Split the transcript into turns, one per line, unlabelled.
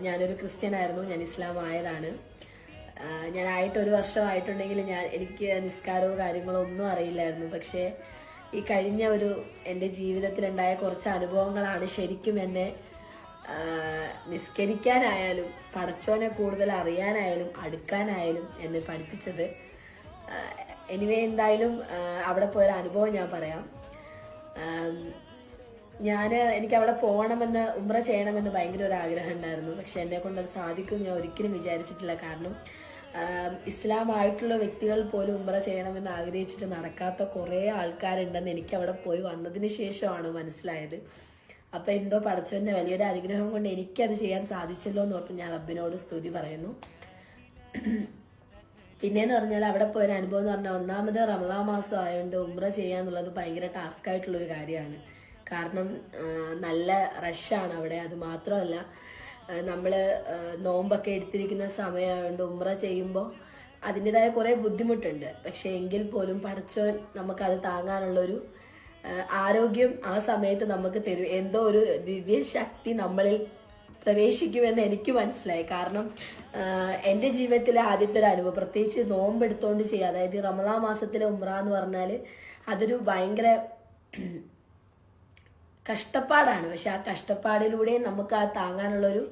ഞാനൊരു ക്രിസ്ത്യൻ ആയിരുന്നു. ഞാൻ ഇസ്ലാം ആയതാണ്. ഞാനായിട്ട് 1 വർഷമായിട്ടുണ്ടെങ്കിൽ എനിക്ക് നിസ്കാരവും കാര്യങ്ങളോ ഒന്നും അറിയില്ലായിരുന്നു. പക്ഷേ ഈ കഴിഞ്ഞ എൻ്റെ ജീവിതത്തിലുണ്ടായ കുറച്ച് അനുഭവങ്ങളാണ് ശരിക്കും എന്നെ നിസ്കരിക്കാനായാലും പടച്ചോനെ കൂടുതൽ അറിയാനായാലും അടുക്കാനായാലും എന്നെ പഠിപ്പിച്ചത്. എന്തായാലും അവിടെ പോയൊരു അനുഭവം ഞാൻ പറയാം. എനിക്ക് അവിടെ പോകണമെന്ന്, ഉംറ ചെയ്യണമെന്ന് ഭയങ്കര ഒരു ആഗ്രഹം ഉണ്ടായിരുന്നു. പക്ഷെ എന്നെ കൊണ്ടത് സാധിക്കും ഞാൻ ഒരിക്കലും വിചാരിച്ചിട്ടില്ല. കാരണം ഇസ്ലാമായിട്ടുള്ള വ്യക്തികൾ പോലും ഉംറ ചെയ്യണമെന്ന് ആഗ്രഹിച്ചിട്ട് നടക്കാത്ത കുറേ ആൾക്കാരുണ്ടെന്ന് എനിക്ക് അവിടെ പോയി വന്നതിന് ശേഷമാണ് മനസ്സിലായത്. അപ്പൊ എന്തോ പടച്ചവന്റെ വലിയൊരു അനുഗ്രഹം കൊണ്ട് എനിക്കത് ചെയ്യാൻ സാധിച്ചല്ലോ എന്ന് ഓർത്ത് ഞാൻ റബ്ബിനോട് സ്തുതി പറയുന്നു. പിന്നെന്ന് പറഞ്ഞാൽ അവിടെ പോയൊരു അനുഭവം എന്ന് പറഞ്ഞാൽ, ഒന്നാമത് റമദാൻ മാസം ആയതുകൊണ്ട് ഉംറ ചെയ്യാന്നുള്ളത് ഭയങ്കര ടാസ്ക് ആയിട്ടുള്ളൊരു കാര്യമാണ്. കാരണം നല്ല റഷാണ് അവിടെ. അത് മാത്രമല്ല, നമ്മൾ നോമ്പൊക്കെ എടുത്തിരിക്കുന്ന സമയമായതുകൊണ്ട് ഉംറ ചെയ്യുമ്പോൾ അതിൻ്റെതായ കുറേ ബുദ്ധിമുട്ടുണ്ട്. പക്ഷെ എങ്കിൽ പോലും പടച്ചോൻ നമുക്കത് താങ്ങാനുള്ളൊരു ആരോഗ്യം ആ സമയത്ത് നമുക്ക് തരും. എന്തോ ഒരു ദിവ്യശക്തി നമ്മളിൽ പ്രവേശിക്കുമെന്ന് എനിക്ക് മനസ്സിലായി. കാരണം എൻ്റെ ജീവിതത്തിലെ ആദ്യത്തെ ഒരു അനുഭവം, പ്രത്യേകിച്ച് നോമ്പെടുത്തോണ്ട് ചെയ്യുക, അതായത് റമദാൻ മാസത്തിലെ ഉംറ എന്ന് പറഞ്ഞാൽ അതൊരു ഭയങ്കര കഷ്ടപ്പാടാണ്. പക്ഷെ ആ കഷ്ടപ്പാടിലൂടെ നമുക്ക് ആ താങ്ങാനുള്ളൊരു